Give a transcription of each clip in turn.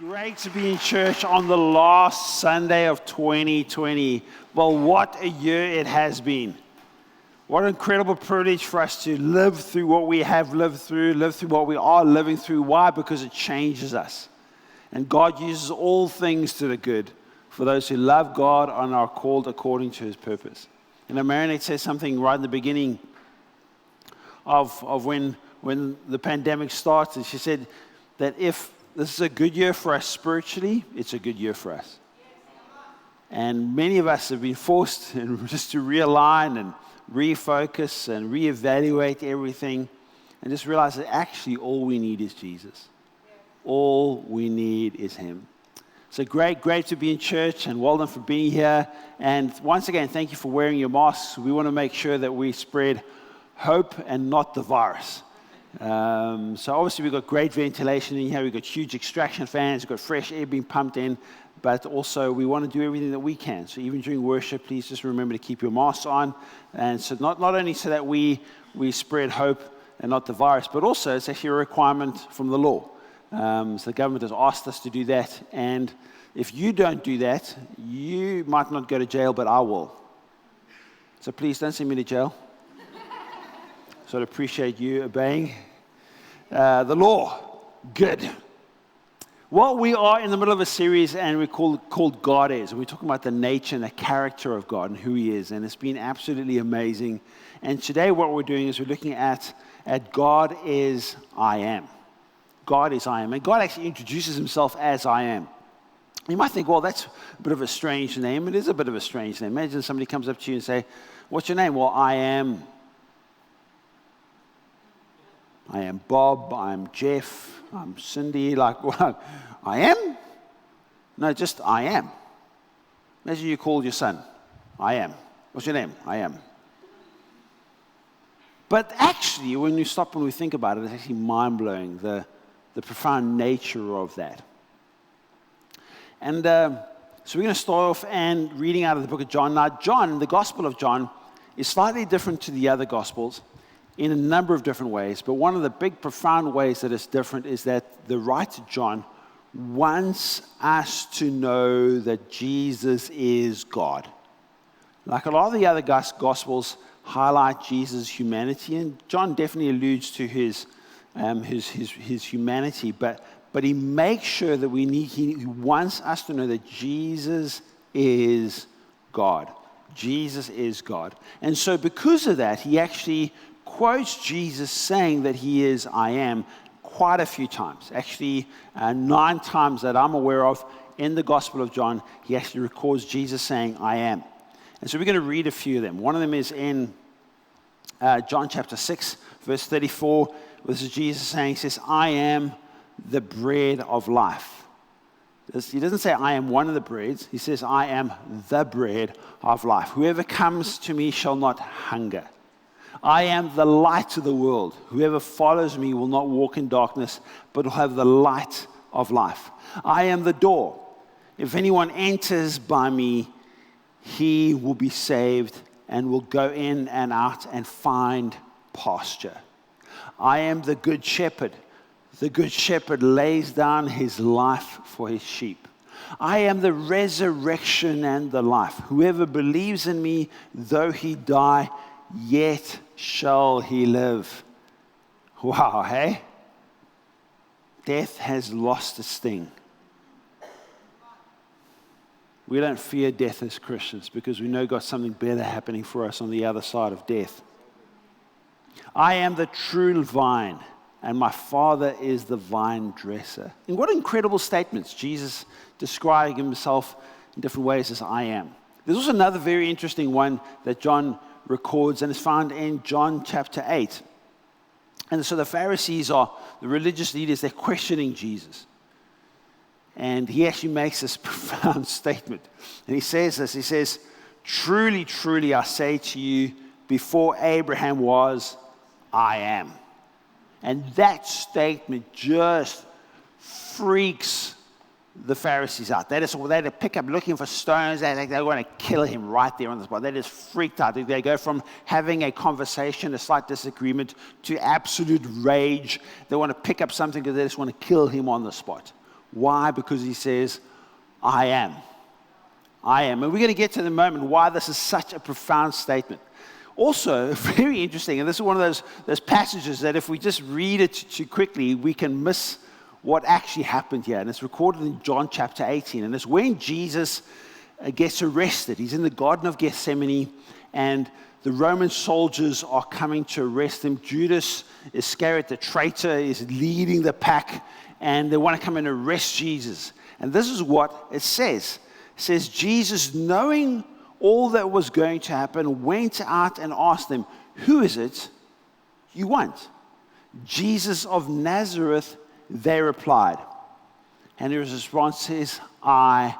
Great to be in church on the last Sunday of 2020. Well, what a year it has been. What an incredible privilege for us to live through what we have lived through, live through what we are living through. Why? Because it changes us. And God uses all things to the good for those who love God and are called according to His purpose. And Marinette says something right in the beginning of when the pandemic started. She said that if this is a good year for us spiritually, it's a good year for us. And many of us have been forced just to realign and refocus and reevaluate everything and just realize that actually all we need is Jesus. All we need is Him. So great to be in church, and well done for being here. And once again, thank you for wearing your masks. We want to make sure that we spread hope and not the virus. So obviously we've got great ventilation in here, we've got huge extraction fans, we've got fresh air being pumped in, but also we want to do everything that we can. So even during worship, please just remember to keep your masks on. And so not only so that we spread hope and not the virus, but also it's actually a requirement from the law. So the government has asked us to do that, and if you don't do that, you might not go to jail, but I will. So please don't send me to jail. So I'd appreciate you obeying the law. Good. Well, we are in the middle of a series, and we're called God Is. And we're talking about the nature and the character of God and who He is. And it's been absolutely amazing. And today what we're doing is we're looking at God is I Am. God is I Am. And God actually introduces Himself as I Am. You might think, well, that's a bit of a strange name. It is a bit of a strange name. Imagine somebody comes up to you and say, what's your name? Well, I am. I am Bob, I'm Jeff, I'm Cindy, like, what? I am? No, just I am. Imagine you called your son, I am. What's your name? I am. But actually, when you stop and we think about it, it's actually mind-blowing, the profound nature of that. And so we're going to start off and reading out of the book of John. Now, John, the Gospel of John, is slightly different to the other Gospels in a number of different ways, but one of the big, profound ways that it's different is that the writer John wants us to know that Jesus is God. Like a lot of the other Gospels highlight Jesus' humanity, and John definitely alludes to his humanity, but he makes sure that he wants us to know that Jesus is God. Jesus is God. And so because of that, he actually quotes Jesus saying that He is I Am quite a few times. Actually, 9 times that I'm aware of in the Gospel of John, he actually records Jesus saying I am. And so we're going to read a few of them. One of them is in John chapter 6, verse 34. This is Jesus saying, He says, I am the bread of life. He doesn't say I am one of the breads. He says I am the bread of life. Whoever comes to me shall not hunger. I am the light of the world. Whoever follows me will not walk in darkness, but will have the light of life. I am the door. If anyone enters by me, he will be saved and will go in and out and find pasture. I am the good shepherd. The good shepherd lays down his life for his sheep. I am the resurrection and the life. Whoever believes in me, though he die, yet shall he live. Wow, hey? Death has lost its sting. We don't fear death as Christians because we know God's something better happening for us on the other side of death. I am the true vine, and my Father is the vine dresser. And what incredible statements. Jesus describing Himself in different ways as I am. There's also another very interesting one that John records, and it's found in John chapter 8. And so the Pharisees are the religious leaders, they're questioning Jesus. And he actually makes this profound statement. And he says this, he says, truly, truly, I say to you, before Abraham was, I am. And that statement just freaks the Pharisees out. They pick up looking for stones. They want to kill him right there on the spot. They just freaked out. They go from having a conversation, a slight disagreement, to absolute rage. They want to pick up something because they just want to kill him on the spot. Why? Because he says, I am. I am. And we're going to get to the moment why this is such a profound statement. Also, very interesting, and this is one of those passages that if we just read it too quickly, we can miss what actually happened here. And it's recorded in John chapter 18. And it's when Jesus gets arrested. He's in the Garden of Gethsemane, and the Roman soldiers are coming to arrest him. Judas Iscariot, the traitor, is leading the pack, and they want to come and arrest Jesus. And this is what it says. It says, Jesus, knowing all that was going to happen, went out and asked them, who is it you want? Jesus of Nazareth, they replied. And his response is, I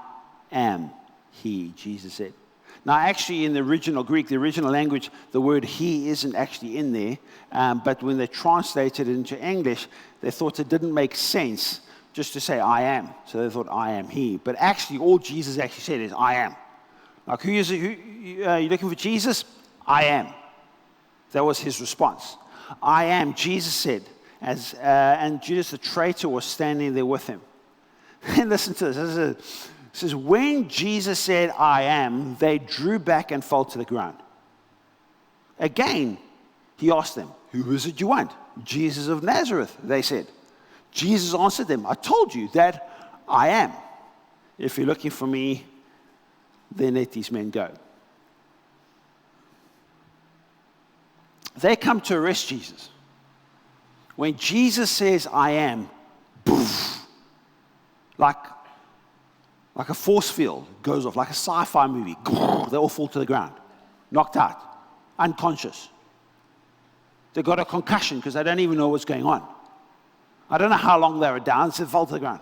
am he, Jesus said. Now, actually, in the original Greek, the original language, the word he isn't actually in there. But when they translated it into English, they thought it didn't make sense just to say, I am. So they thought, I am he. But actually, all Jesus actually said is, I am. Like, who is it? You looking for Jesus? I am. That was his response. I am, Jesus said. And Judas the traitor was standing there with him. And listen to this. It says, when Jesus said, I am, they drew back and fell to the ground. Again, he asked them, who is it you want? Jesus of Nazareth, they said. Jesus answered them, I told you that I am. If you're looking for me, then let these men go. They come to arrest Jesus. When Jesus says, I am, poof, like a force field goes off, like a sci-fi movie. They all fall to the ground, knocked out, unconscious. They got a concussion because they don't even know what's going on. I don't know how long they were down, so they fell to the ground.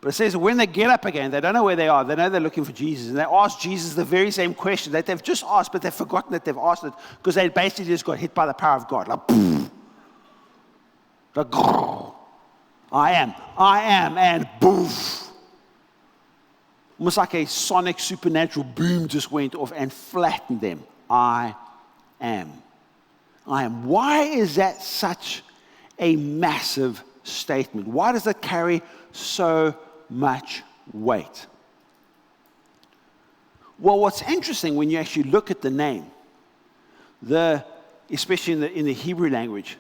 But it says when they get up again, they don't know where they are. They know they're looking for Jesus. And they ask Jesus the very same question that they've just asked, but they've forgotten that they've asked it because they basically just got hit by the power of God. Like, boom. Like, I am, and boof. Almost like a sonic supernatural boom just went off and flattened them. I am. I am. Why is that such a massive statement? Why does it carry so much weight? Well, what's interesting when you actually look at the name, especially in the Hebrew language,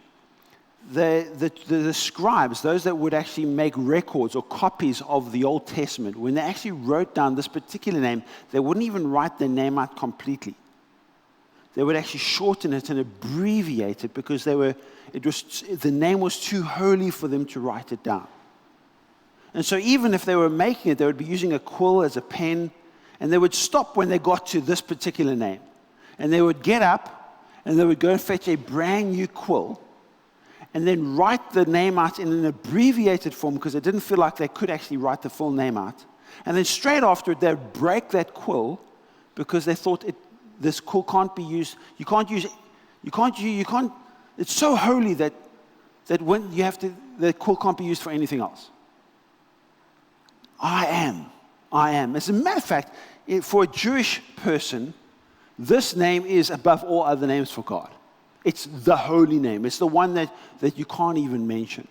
the scribes, those that would actually make records or copies of the Old Testament, when they actually wrote down this particular name, they wouldn't even write the name out completely. They would actually shorten it and abbreviate it because the name was too holy for them to write it down. And so even if they were making it, they would be using a quill as a pen, and they would stop when they got to this particular name. And they would get up, and they would go and fetch a brand new quill, and then write the name out in an abbreviated form because they didn't feel like they could actually write the full name out. And then straight after it, they'd break that quill because they thought this quill can't be used. You can't, it's so holy that when you have to, the quill can't be used for anything else. I am. As a matter of fact, for a Jewish person, this name is above all other names for God. It's the holy name. It's the one that you can't even mention.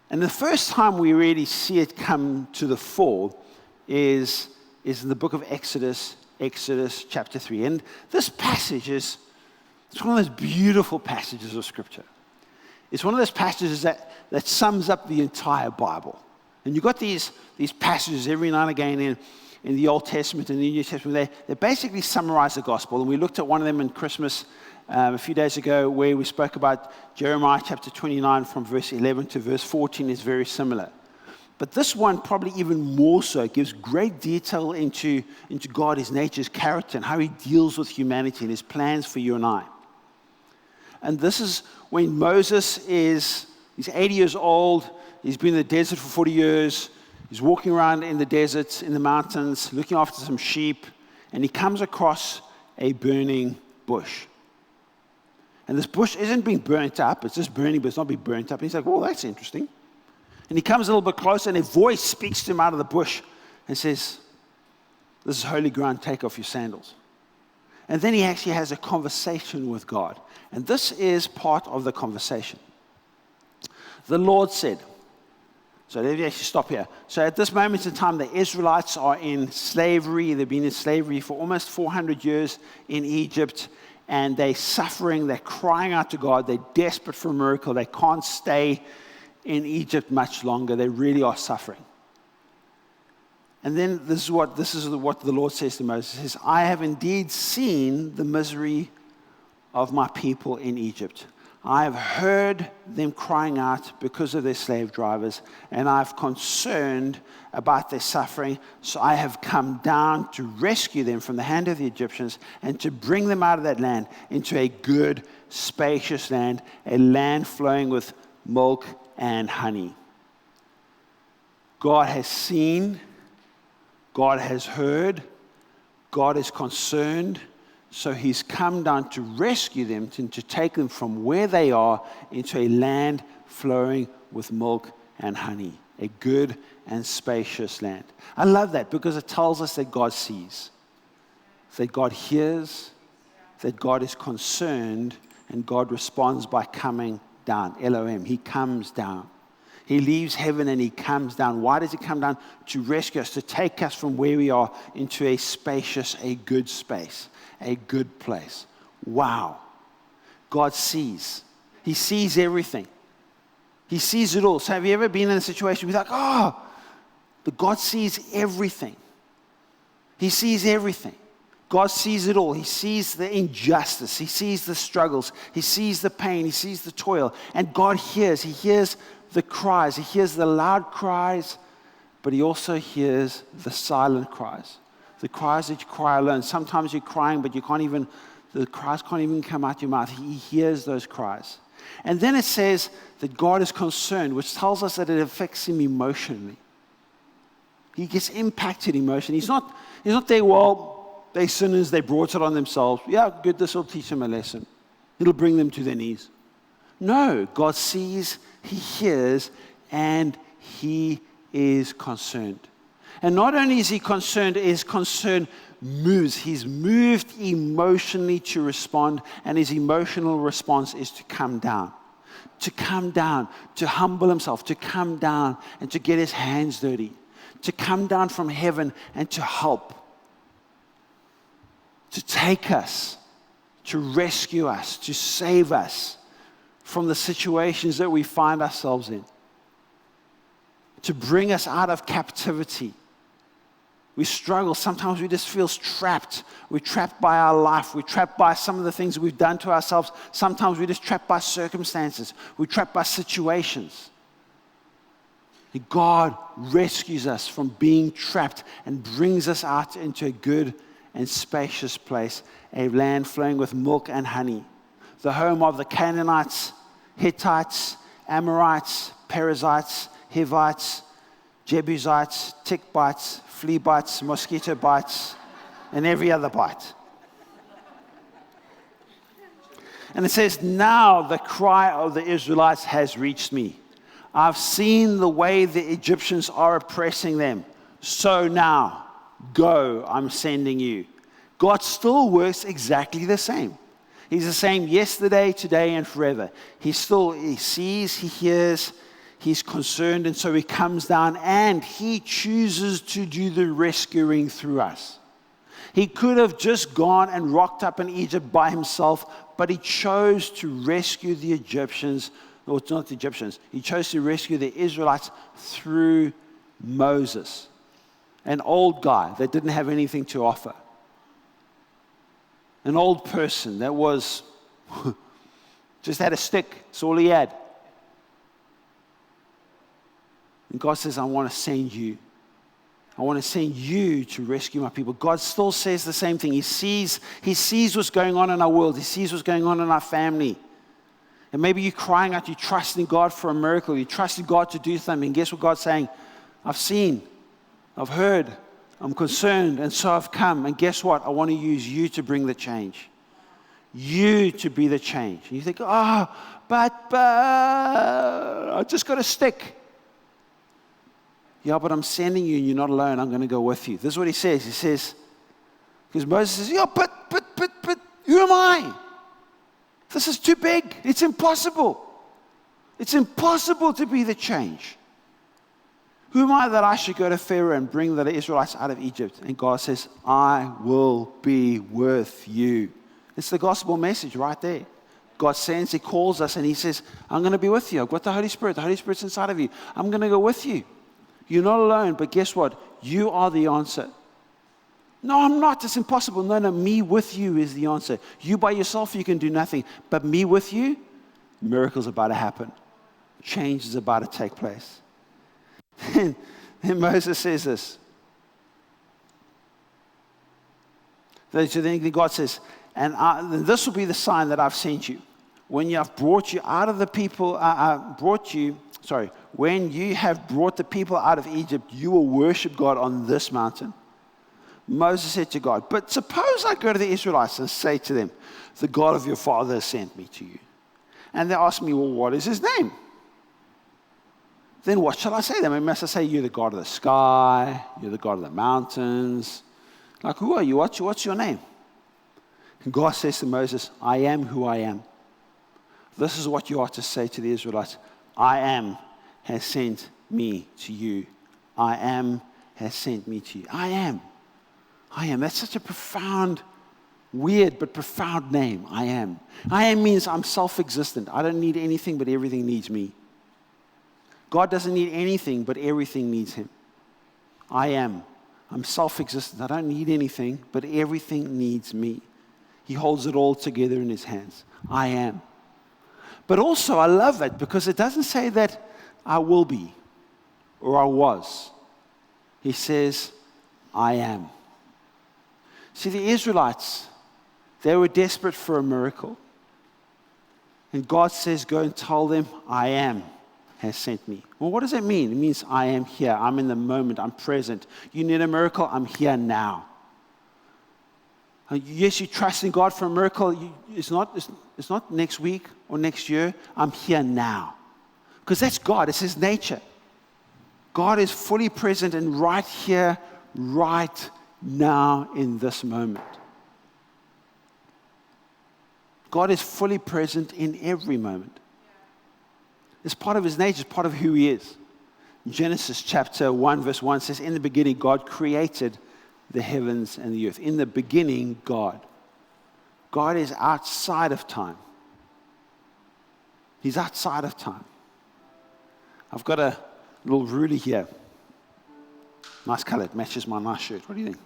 And the first time we really see it come to the fore is in the book of Exodus chapter 3. And this passage it's one of those beautiful passages of Scripture. It's one of those passages that sums up the entire Bible. And you've got these passages every now and again in the Old Testament and the New Testament. They basically summarize the gospel. And we looked at one of them in Christmas a few days ago where we spoke about Jeremiah chapter 29 from verse 11 to verse 14 is very similar. But this one probably even more so. It gives great detail into God, his nature, his character, and how he deals with humanity and his plans for you and I. And this is when Moses he's 80 years old. He's been in the desert for 40 years. He's walking around in the desert, in the mountains, looking after some sheep, and he comes across a burning bush. And this bush isn't being burnt up. It's just burning, but it's not being burnt up. And he's like, oh, that's interesting. And he comes a little bit closer, and a voice speaks to him out of the bush and says, this is holy ground, take off your sandals. And then he actually has a conversation with God. And this is part of the conversation. The Lord said, so let me actually stop here. So at this moment in time, the Israelites are in slavery. They've been in slavery for almost 400 years in Egypt. And they're suffering. They're crying out to God. They're desperate for a miracle. They can't stay in Egypt much longer. They really are suffering. And then this is what the Lord says to Moses. He says, I have indeed seen the misery of my people in Egypt. I have heard them crying out because of their slave drivers, and I've concerned about their suffering. So I have come down to rescue them from the hand of the Egyptians and to bring them out of that land into a good, spacious land, a land flowing with milk and honey. God has seen, God has heard, God is concerned. So he's come down to rescue them, to take them from where they are into a land flowing with milk and honey, a good and spacious land. I love that because it tells us that God sees, that God hears, that God is concerned, and God responds by coming down. Elohim, he comes down. He leaves heaven and he comes down. Why does he come down? To rescue us, to take us from where we are into a spacious, a good space. A good place. Wow. God sees. He sees everything. He sees it all. So have you ever been in a situation where you're like, but God sees everything. He sees everything. God sees it all. He sees the injustice. He sees the struggles. He sees the pain. He sees the toil. And God hears. He hears the cries. He hears the loud cries, but he also hears the silent cries. The cries that you cry alone. Sometimes you're crying, but the cries can't even come out your mouth. He hears those cries. And then it says that God is concerned, which tells us that it affects him emotionally. He gets impacted emotionally. He's not there, well, they sinners, they brought it on themselves. Yeah, good, this will teach them a lesson. It'll bring them to their knees. No, God sees, he hears, and he is concerned. And not only is he concerned, his concern moves. He's moved emotionally to respond, and his emotional response is to come down. To come down, to humble himself, to come down and to get his hands dirty. To come down from heaven and to help. To take us, to rescue us, to save us from the situations that we find ourselves in. To bring us out of captivity. We struggle. Sometimes we just feel trapped. We're trapped by our life. We're trapped by some of the things we've done to ourselves. Sometimes we're just trapped by circumstances. We're trapped by situations. And God rescues us from being trapped and brings us out into a good and spacious place, a land flowing with milk and honey, the home of the Canaanites, Hittites, Amorites, Perizzites, Hivites, Jebusites, tick bites, flea bites, mosquito bites, and every other bite. And it says, now the cry of the Israelites has reached me. I've seen the way the Egyptians are oppressing them. So now, go, I'm sending you. God still works exactly the same. He's the same yesterday, today, and forever. He sees, he hears, he's concerned, and so he comes down and he chooses to do the rescuing through us. He could have just gone and rocked up in Egypt by himself, but he chose to rescue the Egyptians, or not the Egyptians, he chose to rescue the Israelites through Moses, an old guy that didn't have anything to offer. An old person that was, just had a stick, that's all he had. And God says, I want to send you. I want to send you to rescue my people. God still says the same thing. He sees what's going on in our world. He sees what's going on in our family. And maybe you're crying out, you're trusting God for a miracle. You're trusting God to do something. And guess what God's saying? I've seen, I've heard, I'm concerned, and so I've come. And guess what? I want to use you to bring the change. You to be the change. And you think, but I just got a stick. Yeah, but I'm sending you and you're not alone. I'm going to go with you. This is what he says. He says, Because Moses says, yeah, but, who am I? This is too big. It's impossible. It's impossible to be the change. Who am I that I should go to Pharaoh and bring the Israelites out of Egypt? And God says, I will be with you. It's the gospel message right there. God sends, He calls us, and He says, I'm going to be with you. I've got the Holy Spirit. The Holy Spirit's inside of you. I'm going to go with you. You're not alone, but guess what? You are the answer. No, I'm not. It's impossible. No, me with you is the answer. You by yourself, you can do nothing. But me with you, miracles are about to happen. Change is about to take place. And Moses says this. So then God says, and this will be the sign that I've sent you. When you have brought you out of the people, when you have brought the people out of Egypt, you will worship God on this mountain. Moses said to God, but suppose I go to the Israelites and say to them, the God of your father has sent me to you. And they ask me, well, what is his name? Then what shall I say to them? Must I say, you're the God of the sky, you're the God of the mountains? Like, who are you? What's your name? And God says to Moses, I am who I am. This is what you are to say to the Israelites. I am has sent me to you. I am has sent me to you. I am. I am. That's such a profound, weird but profound name. I am. I am means I'm self-existent. I don't need anything, but everything needs me. God doesn't need anything, but everything needs Him. I am. I'm self-existent. I don't need anything, but everything needs me. He holds it all together in His hands. I am. But also, I love it because it doesn't say that I will be or I was. He says, I am. See, the Israelites, they were desperate for a miracle. And God says, go and tell them, I am has sent me. Well, what does that mean? It means I am here. I'm in the moment. I'm present. You need a miracle? I'm here now. Yes, you trust in God for a miracle. It's not next week or next year. I'm here now. Because that's God. It's His nature. God is fully present and right here, right now in this moment. God is fully present in every moment. It's part of His nature. It's part of who He is. Genesis chapter 1 verse 1 says, in the beginning God created the heavens and the earth. In the beginning, God. God is outside of time. He's outside of time. I've got a little ruler here. Nice color. It matches my nice shirt. What do you think?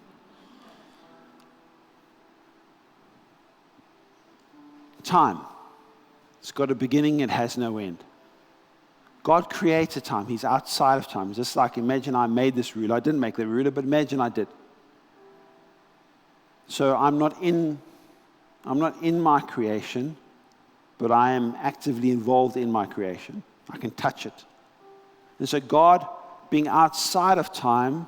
Time. It's got a beginning. It has no end. God created time. He's outside of time. Just like imagine I made this ruler. I didn't make the ruler, but imagine I did. So I'm not in my creation, but I am actively involved in my creation. I can touch it. And so God, being outside of time,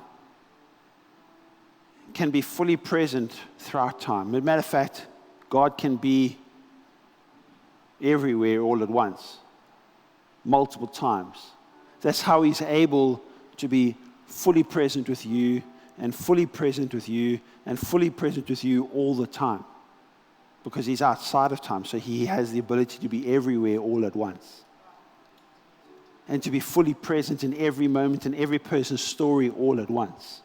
can be fully present throughout time. As a matter of fact, God can be everywhere all at once, multiple times. That's how He's able to be fully present with you and fully present with you and fully present with you all the time. Because He's outside of time, so He has the ability to be everywhere all at once. And to be fully present in every moment and every person's story all at once.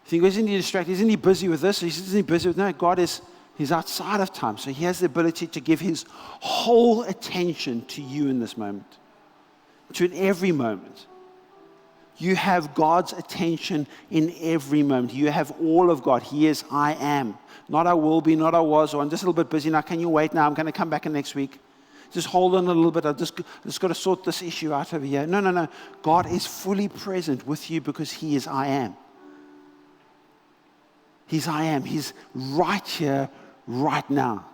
You think, isn't He distracted? Isn't He busy with this? Isn't He busy with... No, God is... He's outside of time, so He has the ability to give His whole attention to you in this moment. To in every moment. You have God's attention in every moment. You have all of God. He is I am. Not I will be, not I was, or I'm just a little bit busy now. Can you wait now? I'm going to come back in next week. Just hold on a little bit. I've just got to sort this issue out over here. No. God is fully present with you because He is I am. He's I am. He's right here, right now.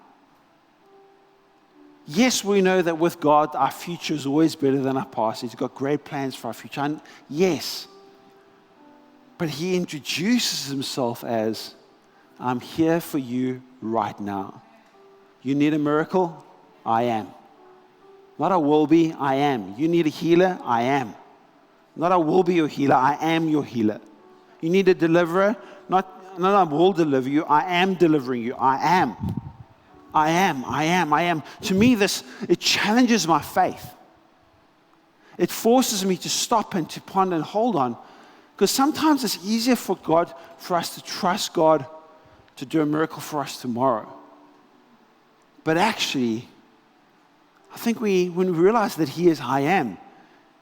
Yes, we know that with God, our future is always better than our past. He's got great plans for our future. And yes. But He introduces Himself as, I'm here for you right now. You need a miracle? I am. Not I will be, I am. You need a healer? I am. Not I will be your healer, I am your healer. You need a deliverer? Not I will deliver you. I am delivering you. I am. To me, it challenges my faith. It forces me to stop and to ponder and hold on. Because sometimes it's easier for us to trust God to do a miracle for us tomorrow. But actually, I think when we realize that He is I am,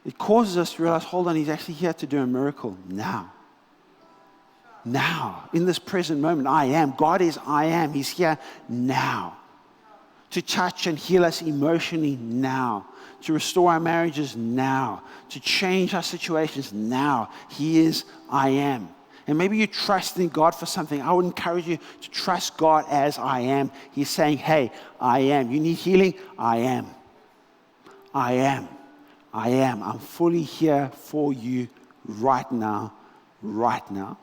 it causes us to realize, hold on, He's actually here to do a miracle now. Now, in this present moment, I am. God is I am. He's here now. To touch and heal us emotionally now. To restore our marriages now. To change our situations now. He is I am. And maybe you trust in God for something. I would encourage you to trust God as I am. He's saying, hey, I am. You need healing? I am. I am. I am. I'm fully here for you right now. Right now.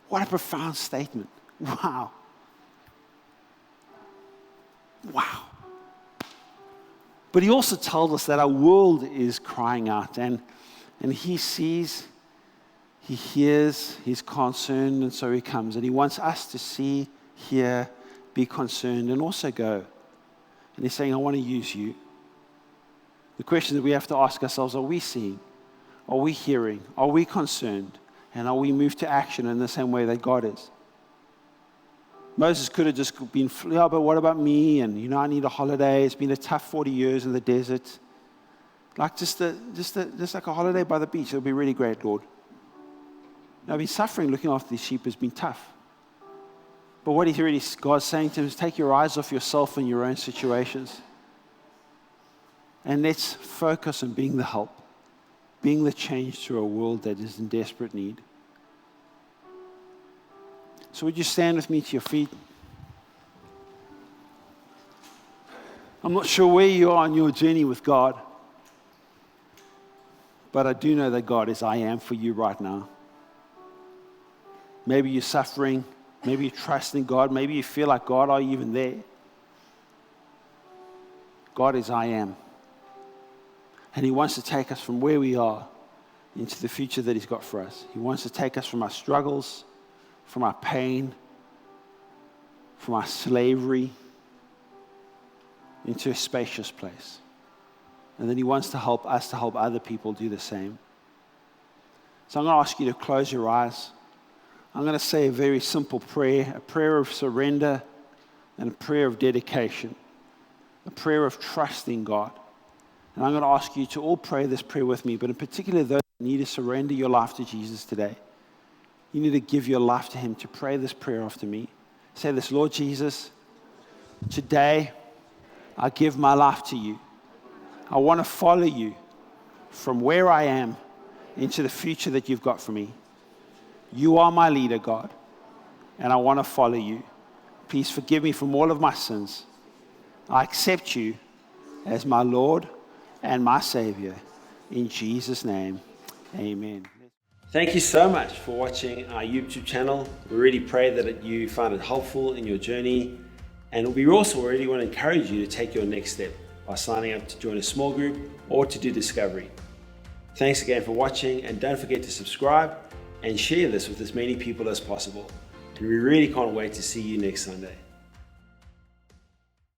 What a profound statement. Wow. Wow. But He also told us that our world is crying out, and He sees, He hears, He's concerned, and so He comes. And He wants us to see, hear, be concerned, and also go. And He's saying, I want to use you. The question that we have to ask ourselves, are we seeing? Are we hearing? Are we concerned? And are we moved to action in the same way that God is? Moses could have just been, yeah, but what about me? And, I need a holiday. It's been a tough 40 years in the desert. Like just like a holiday by the beach. It'll be really great, Lord. I've been suffering looking after these sheep has been tough. But what God's saying to him is take your eyes off yourself and your own situations. And let's focus on being the help. Being the change to a world that is in desperate need. So would you stand with me to your feet? I'm not sure where you are on your journey with God, but I do know that God is I am for you right now. Maybe you're suffering, maybe you're trusting God, maybe you feel like, God, are you even there? God is I am. And He wants to take us from where we are into the future that He's got for us. He wants to take us from our struggles, from our pain, from our slavery, into a spacious place. And then He wants to help us to help other people do the same. So I'm going to ask you to close your eyes. I'm going to say a very simple prayer, a prayer of surrender and a prayer of dedication, a prayer of trusting God. And I'm going to ask you to all pray this prayer with me, but in particular those who need to surrender your life to Jesus today. You need to give your life to Him, to pray this prayer after me. Say this, Lord Jesus, today I give my life to you. I want to follow you from where I am into the future that you've got for me. You are my leader, God, and I want to follow you. Please forgive me from all of my sins. I accept you as my Lord and my Savior. In Jesus' name, amen. Thank you so much for watching our YouTube channel. We really pray that you find it helpful in your journey. And we also really want to encourage you to take your next step by signing up to join a small group or to do discovery. Thanks again for watching, and don't forget to subscribe and share this with as many people as possible. And we really can't wait to see you next Sunday.